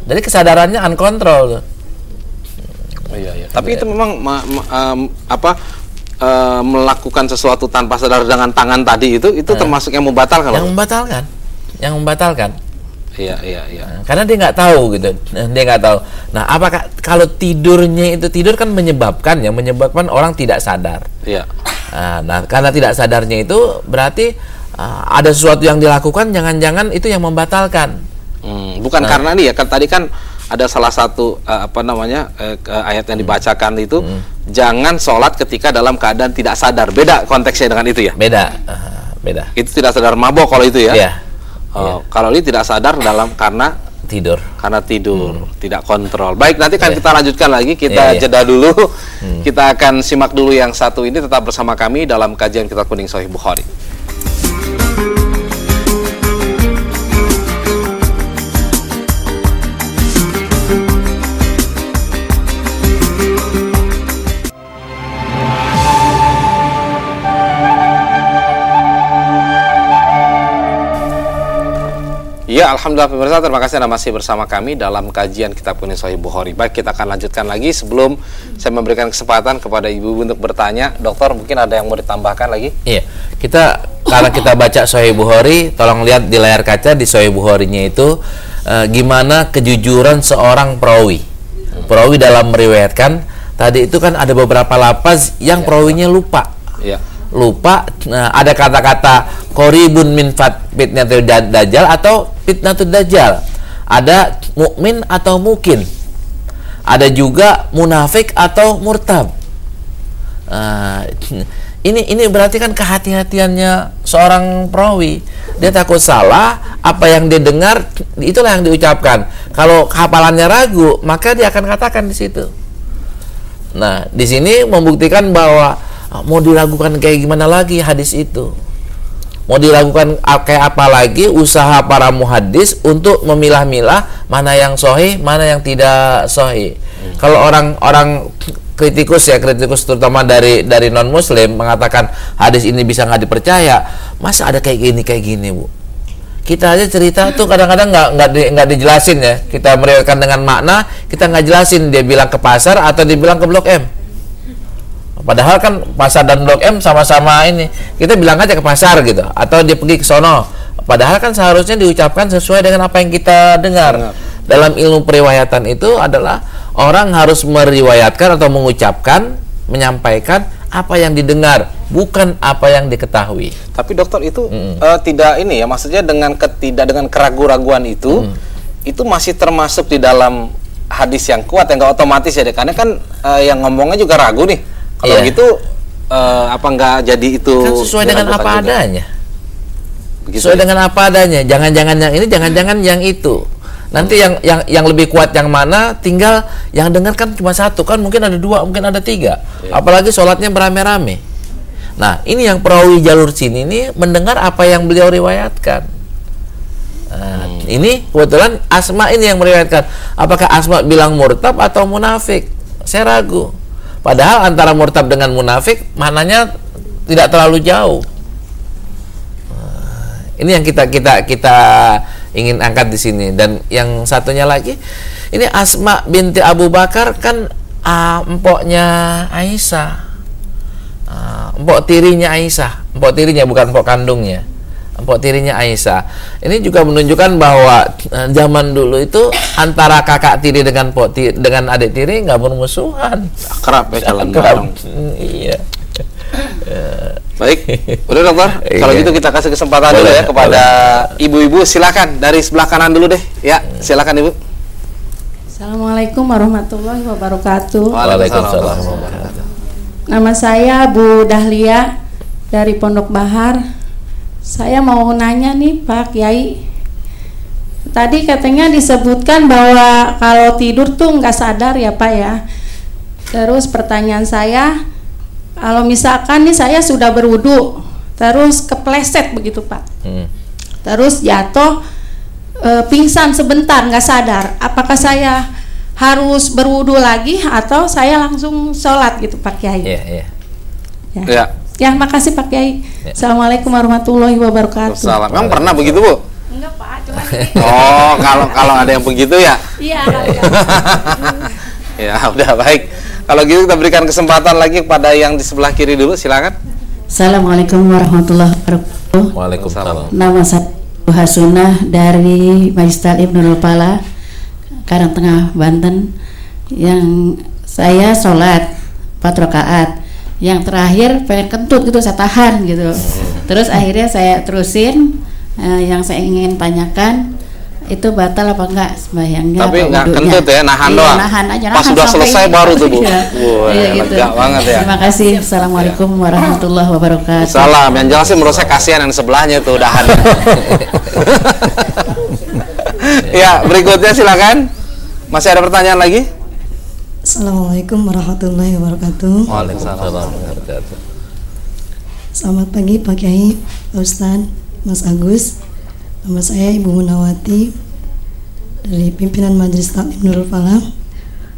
Jadi kesadarannya uncontrolled. Tapi itu memang melakukan sesuatu tanpa sadar dengan tangan tadi itu termasuk yang membatalkan? Yang membatalkan. Iya. Karena dia nggak tahu gitu, dia nggak tahu. Nah, apakah kalau tidurnya itu tidur kan menyebabkan orang tidak sadar. Iya. Nah, karena tidak sadarnya itu berarti ada sesuatu yang dilakukan, jangan-jangan itu yang membatalkan. Bukan karena nih ya, kan tadi kan ada salah satu ayat yang dibacakan itu jangan sholat ketika dalam keadaan tidak sadar. Beda konteksnya dengan itu ya? Beda. Itu tidak sadar mabok kalau itu ya? Iya. Kalau ini tidak sadar karena tidur, tidak kontrol. Baik, nanti kan kita lanjutkan lagi, kita jeda dulu. Kita akan simak dulu yang satu ini, tetap bersama kami dalam kajian Kitab Kuning Sahih Bukhari. Ya, alhamdulillah pemirsa, terima kasih Anda masih bersama kami dalam kajian Kitab Kuning Sahih Bukhari. Baik, kita akan lanjutkan lagi. Sebelum saya memberikan kesempatan kepada ibu-ibu untuk bertanya, dokter mungkin ada yang mau ditambahkan lagi? Iya, karena kita baca Sahih Bukhari, tolong lihat di layar kaca di Sahih Bukhari-nya itu gimana kejujuran seorang perawi. Perawi dalam meriwayatkan, tadi itu kan ada beberapa lafaz yang perawinya lupa. Iya. Lupa, ada kata-kata qoribun min fitnatul dajjal atau fitnatul dajjal, ada mukmin atau mukin, ada juga munafik atau murtab. Ini berarti kan kehati-hatiannya seorang perawi. Dia takut salah, apa yang dia dengar itulah yang diucapkan. Kalau hafalannya ragu, maka dia akan katakan di situ. Nah, di sini membuktikan bahwa mau diragukan kayak gimana lagi hadis itu, mau diragukan kayak apa lagi usaha para muhaddis untuk memilah-milah mana yang sahih, mana yang tidak sahih. Kalau orang kritikus terutama dari non muslim mengatakan hadis ini bisa nggak dipercaya, masa ada kayak gini Bu? Kita aja cerita tuh kadang-kadang nggak dijelasin ya, kita meriwayatkan dengan makna, kita nggak jelasin, dia bilang ke pasar atau dia bilang ke Blok M. Padahal kan pasar dan Blok M sama-sama ini. Kita bilang aja ke pasar gitu, atau dia pergi ke sono. Padahal kan seharusnya diucapkan sesuai dengan apa yang kita dengar. Dalam ilmu periwayatan itu adalah orang harus meriwayatkan atau mengucapkan, menyampaikan apa yang didengar, bukan apa yang diketahui. Tapi dokter itu tidak ini ya, maksudnya dengan keraguan-raguan itu masih termasuk di dalam hadis yang kuat, yang nggak otomatis ya, karena kan yang ngomongnya juga ragu nih. Kalau gitu apa nggak jadi itu kan sesuai dengan apa juga adanya. Begitu sesuai ya? dengan apa adanya. Jangan-jangan yang ini, jangan-jangan yang itu. Nanti yang lebih kuat yang mana, tinggal yang dengar kan cuma satu, kan mungkin ada dua, mungkin ada tiga. Apalagi sholatnya beramai-ramai. Nah, ini yang perawi jalur sini ini mendengar apa yang beliau riwayatkan. Nah, ini kebetulan Asma ini yang meriwayatkan. Apakah Asma bilang murtab atau munafik? Saya ragu. Padahal antara murtab dengan munafik mananya tidak terlalu jauh. Ini yang kita ingin angkat di sini. Dan yang satunya lagi, ini Asma binti Abu Bakar kan empoknya Aisyah, empok tirinya Aisyah, empok tirinya bukan empok kandungnya, empok tirinya Aisyah. Ini juga menunjukkan bahwa zaman dulu itu antara kakak tiri dengan adik tiri nggak bermusuhan, akrab ya, jalan bareng. Iya. Baik, udah dokter. Kalau gitu kita kasih kesempatan dulu ya kepada ibu-ibu. Silakan dari sebelah kanan dulu deh. Ya, silakan Ibu. Assalamualaikum warahmatullahi wabarakatuh. Waalaikumsalam warahmatullahi wabarakatuh. Nama saya Bu Dahlia dari Pondok Bahar. Saya mau nanya nih Pak Kiai. Tadi katanya disebutkan bahwa kalau tidur tuh nggak sadar ya Pak ya. Terus pertanyaan saya, kalau misalkan nih saya sudah berwudu, terus kepleset begitu Pak, terus jatuh, pingsan sebentar nggak sadar, apakah saya harus berwudu lagi atau saya langsung sholat gitu Pak Kiai? Ya, makasih Pak Kiai. Assalamualaikum warahmatullahi wabarakatuh. Salam. Emang pernah begitu Bu? Enggak Pak, cuma Oh, kalau ada yang begitu ya? Iya. Ya udah baik. Kalau gitu kita berikan kesempatan lagi kepada yang di sebelah kiri dulu, silakan. Assalamualaikum warahmatullahi wabarakatuh. Waalaikumsalam. Nama saya Bu Hasunah dari Majistal Ibnul Pala, Karangtengah, Banten. Yang saya sholat 4 rakaat. Yang terakhir pengen kentut gitu, saya tahan gitu. Terus akhirnya saya terusin. Yang saya ingin tanyakan, itu batal apa enggak sembahyangnya? Tapi enggak wudunya? kentut ya, nahan Iya, doang. nahan aja. Pas sudah selesai baru tuh, Bu. Iya. Wah, Iya, gitu. lega banget ya. Terima kasih. Assalamualaikum warahmatullahi wabarakatuh. Salam. Yang jelas sih menurut saya kasihan yang sebelahnya tuh udahan. Ya, berikutnya silakan. Masih ada pertanyaan lagi? Assalamualaikum warahmatullahi wabarakatuh. Waalaikumsalam warahmatullahi wabarakatuh. Selamat pagi Pak Kiai, Pak Ustadz, Mas Agus. Nama saya Ibu Munawati dari pimpinan Majelis Taklim Nurul Falah.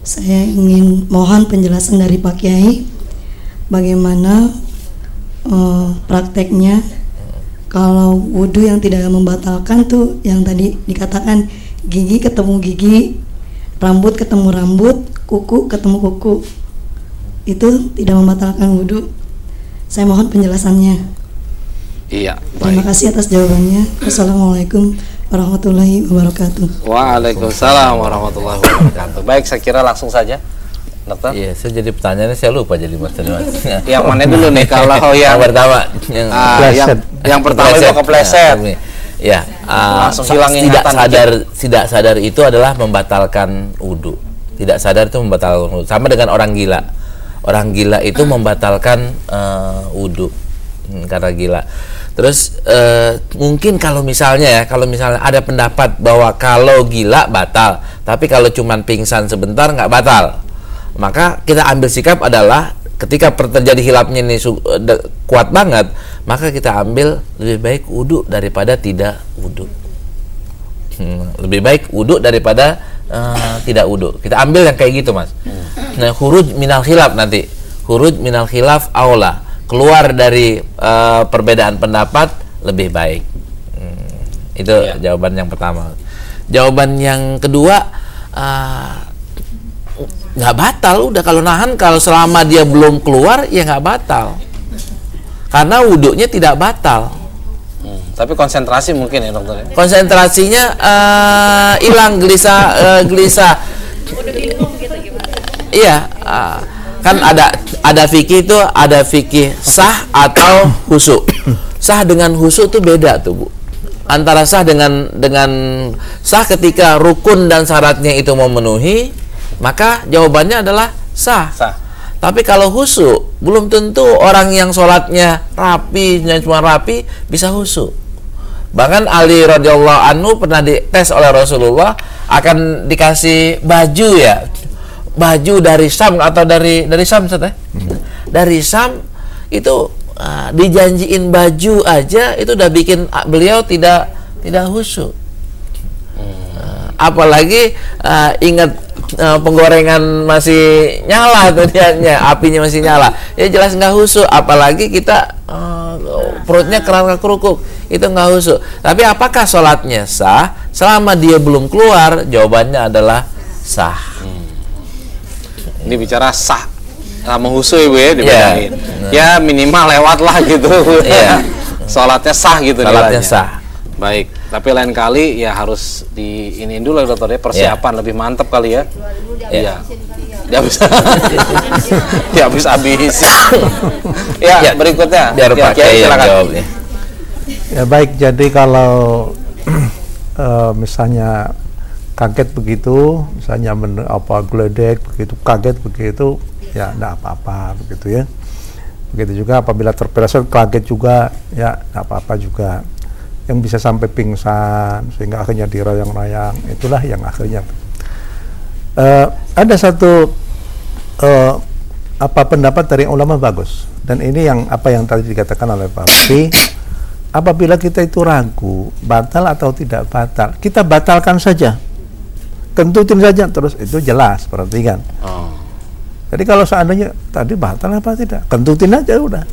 Saya ingin mohon penjelasan dari Pak Kiai bagaimana prakteknya kalau wudhu yang tidak membatalkan tuh yang tadi dikatakan gigi ketemu gigi, rambut ketemu rambut, kuku ketemu kuku, itu tidak membatalkan wudhu. Saya mohon penjelasannya. Iya. Terima kasih atas jawabannya. Wassalamualaikum warahmatullahi wabarakatuh. Waalaikumsalam warahmatullahi wabarakatuh. Baik, saya kira langsung saja, Dokter. Iya, saya jadi pertanyaannya saya lupa jadi Mas. Yang mana dulu nih? Kalau yang pertama, yang pertama itu kepleset. Ya, langsung hilang ingatan. Tidak sadar itu adalah membatalkan wudu. Tidak sadar itu membatalkan wudu. Sama dengan orang gila. Orang gila itu membatalkan wudu karena gila. Terus mungkin kalau misalnya ada pendapat bahwa kalau gila batal, tapi kalau cuman pingsan sebentar nggak batal, maka kita ambil sikap adalah ketika terjadi hilapnya ini kuat banget, maka kita ambil lebih baik wudu daripada tidak wudu. Lebih baik wudu daripada tidak wudu. Kita ambil yang kayak gitu, Mas. Nah, khuruj minal khilaf nanti. Khuruj minal khilaf aula. Keluar dari perbedaan pendapat lebih baik. Itu jawaban yang pertama. Jawaban yang kedua, nggak batal. Udah kalau nahan, kalau selama dia belum keluar ya nggak batal. Karena wudunya tidak batal. Tapi konsentrasi mungkin ya, Dokter. Konsentrasinya hilang, gelisah. Iya, kan ada fikih itu, ada fikih sah atau khusyuk. Sah dengan khusyuk itu beda tuh, Bu. Antara sah dengan sah ketika rukun dan syaratnya itu memenuhi, maka jawabannya adalah sah. Tapi kalau khusyuk, belum tentu orang yang sholatnya rapi, cuma rapi, bisa khusyuk. Bahkan Ali radhiyallahu anhu pernah dites oleh Rasulullah, akan dikasih baju ya, baju dari Syam atau dari Syam, dari Syam itu dijanjiin baju aja itu udah bikin beliau tidak khusyuk. Apalagi ingat penggorengan masih nyala tuh apinya masih nyala, ya jelas nggak khusyuk. Apalagi kita perutnya kerukuk, itu nggak khusyuk. Tapi apakah sholatnya sah? Selama dia belum keluar, jawabannya adalah sah. Ini bicara sah sama khusyuk, Ibu ya, dibedain. Ya minimal lewat lah gitu. Sholatnya sah gitu. Sholatnya sah. Baik, tapi lain kali ya harus diinin dulu ya, Dokter ya, persiapan lebih mantap kali ya. Iya. Dia bisa. Ya habis. Ya, berikutnya. Biar Pak Kiai yang jawab nih. Ya baik, jadi kalau misalnya kaget begitu, misalnya geledek begitu, kaget begitu, ya enggak apa-apa begitu ya. Begitu juga apabila terpeleset kaget juga, ya enggak apa-apa juga. Yang bisa sampai pingsan sehingga akhirnya dirayang-rayang, itulah yang akhirnya ada satu pendapat dari ulama bagus, dan ini yang yang tadi dikatakan oleh Pak Rafi. Apabila kita itu ragu batal atau tidak batal, kita batalkan saja, kentutin saja terus, itu jelas, perhatikan. Jadi kalau seandainya tadi batal apa tidak, kentutin aja udah.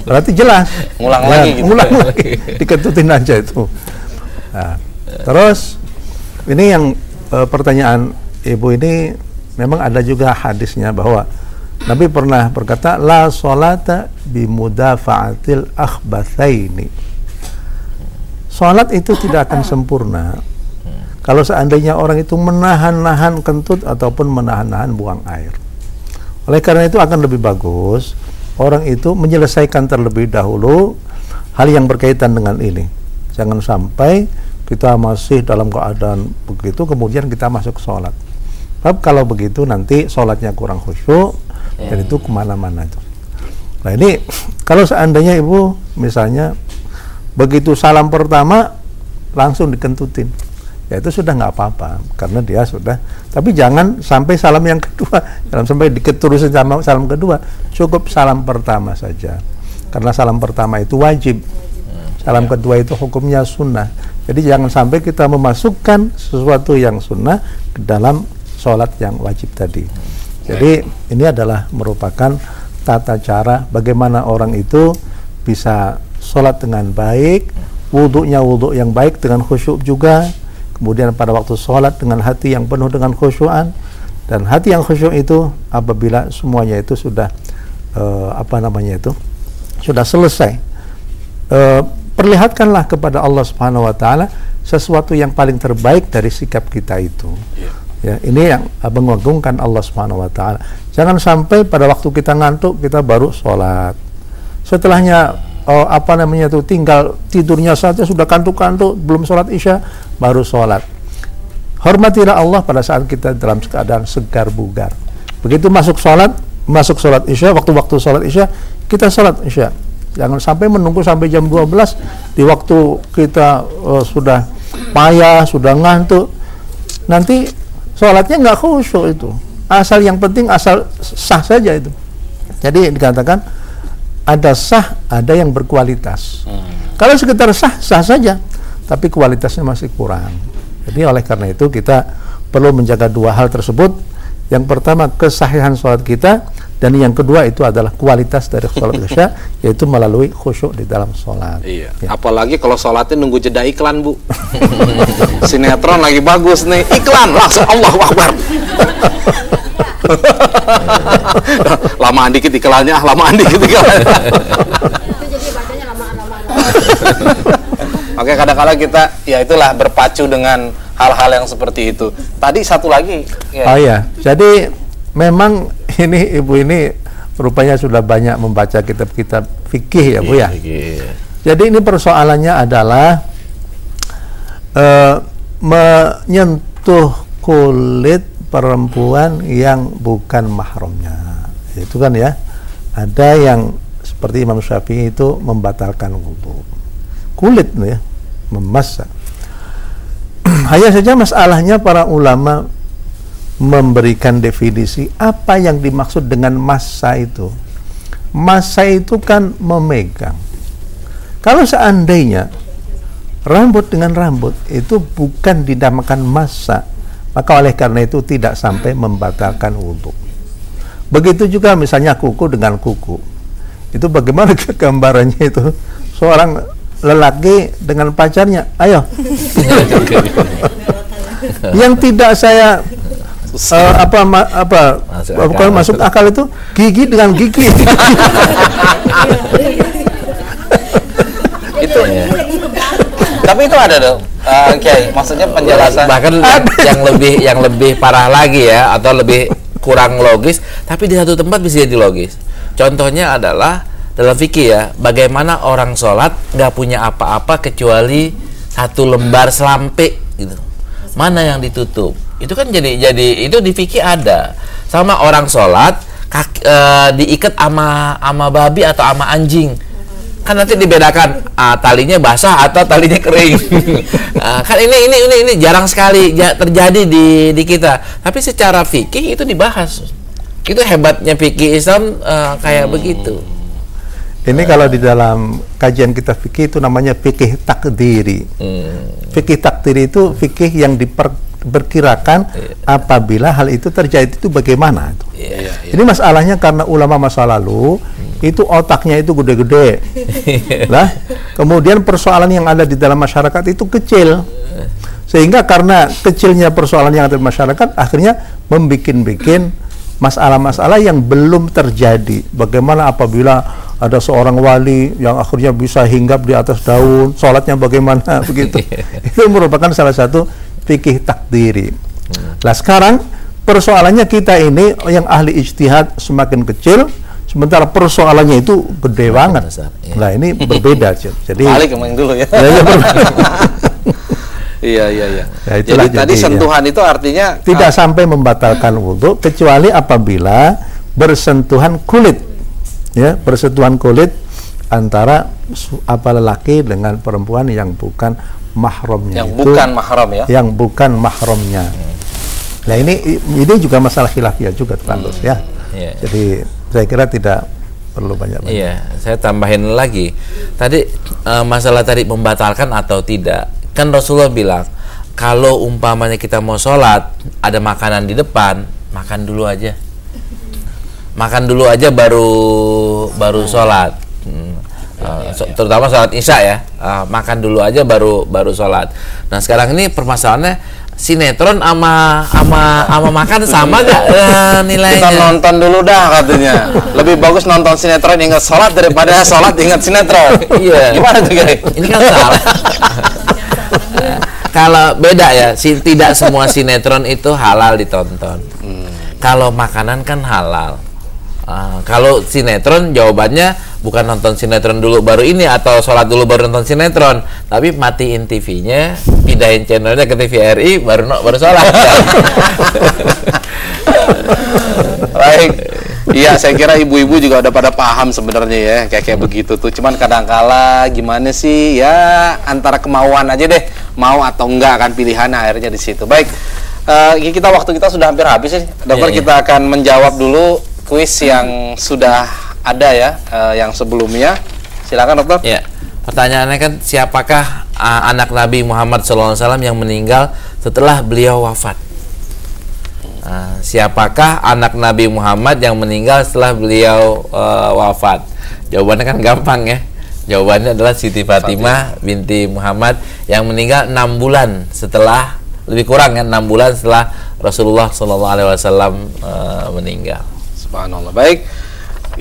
Berarti jelas. Ngulang lagi gitu. Ngulang lagi. Dikentutin aja itu. Nah, terus ini yang pertanyaan Ibu ini memang ada juga hadisnya bahwa Nabi pernah berkata, la sholata bimudafa'atil akhbathaini. Sholat itu tidak akan sempurna kalau seandainya orang itu menahan-nahan kentut ataupun menahan-nahan buang air. Oleh karena itu akan lebih bagus orang itu menyelesaikan terlebih dahulu hal yang berkaitan dengan ini. Jangan sampai kita masih dalam keadaan begitu kemudian kita masuk sholat. Sebab kalau begitu nanti sholatnya kurang khusyuk dan itu kemana-mana itu. Nah ini kalau seandainya ibu misalnya begitu salam pertama langsung dikentutin, ya itu sudah nggak apa-apa karena dia sudah. Tapi jangan sampai salam yang kedua, jangan sampai diketerusin sama salam kedua. Cukup salam pertama saja, karena salam pertama itu wajib. Salam kedua itu hukumnya sunnah. Jadi jangan sampai kita memasukkan sesuatu yang sunnah ke dalam sholat yang wajib tadi. Jadi ini adalah merupakan tata cara bagaimana orang itu bisa sholat dengan baik, wudhunya wudhu yang baik dengan khusyuk juga. Kemudian pada waktu sholat dengan hati yang penuh dengan khusyuan, dan hati yang khusyuk itu apabila semuanya itu sudah sudah selesai, perlihatkanlah kepada Allah Subhanahu wa taala sesuatu yang paling terbaik dari sikap kita itu. Ya, ini yang mengagungkan Allah Subhanahu wa taala. Jangan sampai pada waktu kita ngantuk kita baru sholat. Setelahnya tinggal tidurnya saja sudah kantuk-kantuk, belum sholat isya, baru sholat. Hormatilah Allah pada saat kita dalam keadaan segar bugar. Begitu masuk sholat isya, waktu sholat isya, kita sholat isya. Jangan sampai menunggu sampai jam 12, di waktu kita sudah payah, sudah ngantuk, nanti sholatnya nggak khusyuk itu. Asal yang penting asal sah saja itu. Jadi dikatakan ada sah, ada yang berkualitas. Kalau sekedar sah saja, tapi kualitasnya masih kurang. Jadi oleh karena itu kita perlu menjaga dua hal tersebut. Yang pertama kesahihan sholat kita, dan yang kedua itu adalah kualitas dari sholat isya, yaitu melalui khusyuk di dalam sholat. Iya. Ya. Apalagi kalau sholatnya nunggu jeda iklan, Bu. Sinetron lagi bagus nih, iklan langsung Allahu Akbar. Lamaan dikit iklannya, lamaan dikit iklannya. Jadi bacanya lamaan-lamaan. Oke, kadang-kadang kita ya itulah berpacu dengan hal-hal yang seperti itu. Tadi satu lagi. Ya. Oh ya, jadi memang ini ibu ini rupanya sudah banyak membaca kitab-kitab fikih ya Bu ya. Jadi ini persoalannya adalah menyentuh kulit perempuan yang bukan mahramnya. Itu kan ya, ada yang seperti Imam Syafi'i itu membatalkan wudu. Kulit ya, memasak. Hanya saja masalahnya para ulama memberikan definisi apa yang dimaksud dengan massa itu. Massa itu kan memegang. Kalau seandainya rambut dengan rambut itu bukan dinamakan massa, maka oleh karena itu tidak sampai membatalkan wudu. Begitu juga misalnya kuku dengan kuku. Itu bagaimana gambarannya itu? Seorang lelaki dengan pacarnya, ayo. Yang tidak saya bukan masuk akal itu gigi dengan gigi. Itu. Tapi itu ada dong. Kiai, maksudnya penjelasan bahkan yang lebih parah lagi ya, atau lebih kurang logis, tapi di satu tempat bisa jadi logis. Contohnya adalah dalam fikih ya, bagaimana orang sholat nggak punya apa-apa kecuali satu lembar selampe gitu. Mana yang ditutup? Itu kan jadi itu di fikih ada. Sama orang sholat diikat ama babi atau ama anjing. Kan nanti dibedakan talinya basah atau talinya kering. Kan ini jarang sekali terjadi di kita. Tapi secara fikih itu dibahas. Itu hebatnya fikih Islam kayak begitu. Ini kalau di dalam kajian kita fikih itu namanya fikih takdiri. Fikih takdiri itu fikih yang diperkirakan apabila hal itu terjadi itu bagaimana. Ini masalahnya karena ulama masa lalu itu otaknya itu gede-gede. Lah, kemudian persoalan yang ada di dalam masyarakat itu kecil. Sehingga karena kecilnya persoalan yang ada di masyarakat, akhirnya membikin masalah-masalah yang belum terjadi. Bagaimana apabila ada seorang wali yang akhirnya bisa hinggap di atas daun, sholatnya bagaimana, begitu. Itu merupakan salah satu fikih takdiri. Nah sekarang persoalannya kita ini yang ahli ijtihad semakin kecil, sementara persoalannya itu gede banget. Nah ini berbeda. Jadi balik kemarin dulu ya. Iya. Ya, jadi tadi sentuhan itu artinya tidak sampai membatalkan wudhu kecuali apabila bersentuhan kulit, ya, bersentuhan kulit antara lelaki dengan perempuan yang bukan mahramnya. Yang bukan mahram ya. Yang bukan mahramnya. Nah ini juga masalah khilafiyah juga, Pak ya. Jadi saya kira tidak perlu banyak. Iya, saya tambahin lagi. Tadi masalah tadi membatalkan atau tidak. Kan Rasulullah bilang, kalau umpamanya kita mau sholat, ada makanan di depan, makan dulu aja. Makan dulu aja baru sholat. Terutama sholat isya ya. Makan dulu aja baru sholat. Nah sekarang ini permasalahannya, sinetron sama makan sama gak nilainya? Kita nonton dulu dah katanya. Lebih bagus nonton sinetron ingat sholat daripada sholat ingat sinetron. Iya. Gimana tuh guys? Ini kan salah. Kalau beda ya, tidak semua sinetron itu halal ditonton. Kalau makanan kan halal. Kalau sinetron jawabannya bukan nonton sinetron dulu baru ini atau sholat dulu baru nonton sinetron, tapi matiin TV-nya, pindahin channelnya ke TVRI baru sholat. Baik. Iya, saya kira ibu-ibu juga udah pada paham sebenarnya ya, kayak begitu tuh. Cuman kadang-kala gimana sih ya, antara kemauan aja deh, mau atau enggak kan pilihan akhirnya di situ. Baik, waktu kita sudah hampir habis sih, dokter. Kita akan menjawab dulu kuis yang sudah ada ya, yang sebelumnya. Silakan dokter. Ya, pertanyaannya kan siapakah anak Nabi Muhammad SAW yang meninggal setelah beliau wafat? Siapakah anak Nabi Muhammad yang meninggal setelah beliau wafat? Jawabannya kan gampang ya. Jawabannya adalah Siti Fatimah binti Muhammad yang meninggal 6 bulan setelah, lebih kurang ya, 6 bulan setelah Rasulullah SAW meninggal. Subhanallah. Baik,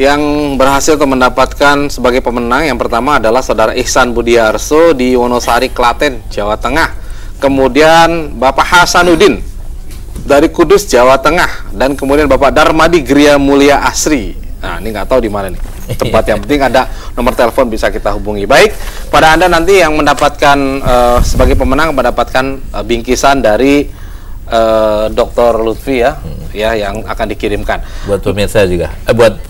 yang berhasil untuk mendapatkan sebagai pemenang yang pertama adalah saudara Ihsan Budiarso di Wonosari, Klaten, Jawa Tengah. Kemudian Bapak Hasanuddin dari Kudus, Jawa Tengah, dan kemudian Bapak Darmadi Gria Mulia Asri. Nah, ini nggak tahu di mana nih tempat. Yang penting ada nomor telepon bisa kita hubungi. Baik, pada Anda nanti yang mendapatkan sebagai pemenang mendapatkan bingkisan dari Dr. Lutfi ya, yang akan dikirimkan. Buat pemirsa juga. Buat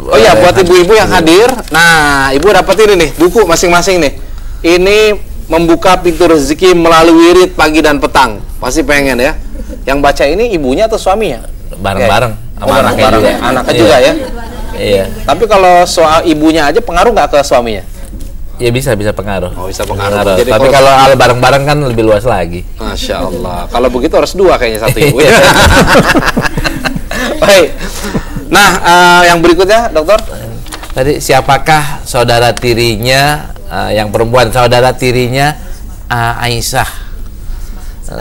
ibu-ibu yang hadir. Nah, ibu dapat ini nih, buku masing-masing nih. Ini membuka pintu rezeki melalui wirid pagi dan petang. Pasti pengen ya. Yang baca ini ibunya atau suaminya? Bareng-bareng sama anaknya juga. Anaknya juga ya. Iya. Tapi kalau soal ibunya aja pengaruh nggak ke suaminya? Ya bisa pengaruh. Oh, bisa pengaruh. Jadi tapi kalau bareng-bareng kan lebih luas lagi. Masya Allah. Kalau begitu harus 2 kayaknya, 1 ibu ya. Baik. Nah, yang berikutnya, dokter. Tadi siapakah saudara tirinya yang perempuan, saudara tirinya Aisyah?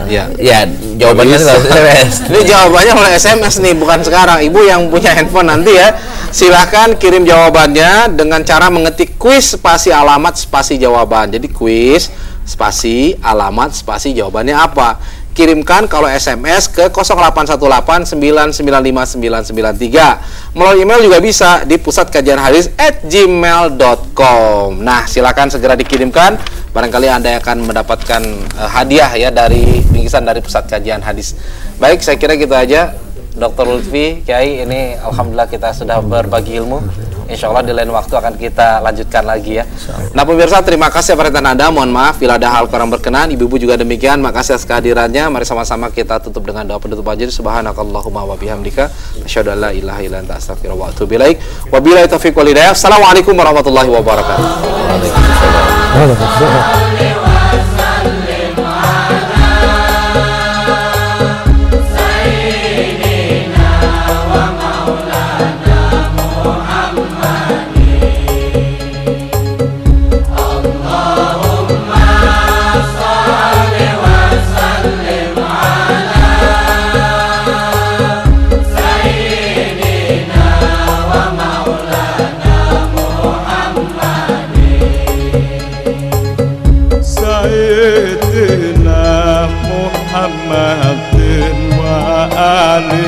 Ya, jawabannya SMS. Ini jawabannya oleh SMS nih, bukan sekarang. Ibu yang punya handphone nanti ya, silahkan kirim jawabannya dengan cara mengetik kuis spasi alamat spasi jawaban. Jadi kuis spasi alamat spasi jawabannya apa? Kirimkan kalau SMS ke 0818995993. Melalui email juga bisa di pusatkajianhadis@gmail.com. Nah, silakan segera dikirimkan. Barangkali Anda akan mendapatkan hadiah ya dari bingkisan dari Pusat Kajian Hadis. Baik, saya kira gitu aja. Dr. Lutfi, Kiai, ini alhamdulillah kita sudah berbagi ilmu. Insya Allah di lain waktu akan kita lanjutkan lagi ya. Nah pemirsa, terima kasih atas perhatian Anda. Mohon maaf bila ada hal kurang berkenan. Ibu-ibu juga demikian. Makasih atas kehadirannya. Mari sama-sama kita tutup dengan doa penutup aja. Subhanakallahumma wa bihamdika asyhadu an la ilaha illa anta astaghfiruka wa atubu ilaik. Wabillahi taufiq wal hidayah. Assalamualaikum warahmatullahi wabarakatuh. Allahumma salli wa sallim Sayyidina Muhammadin wa ali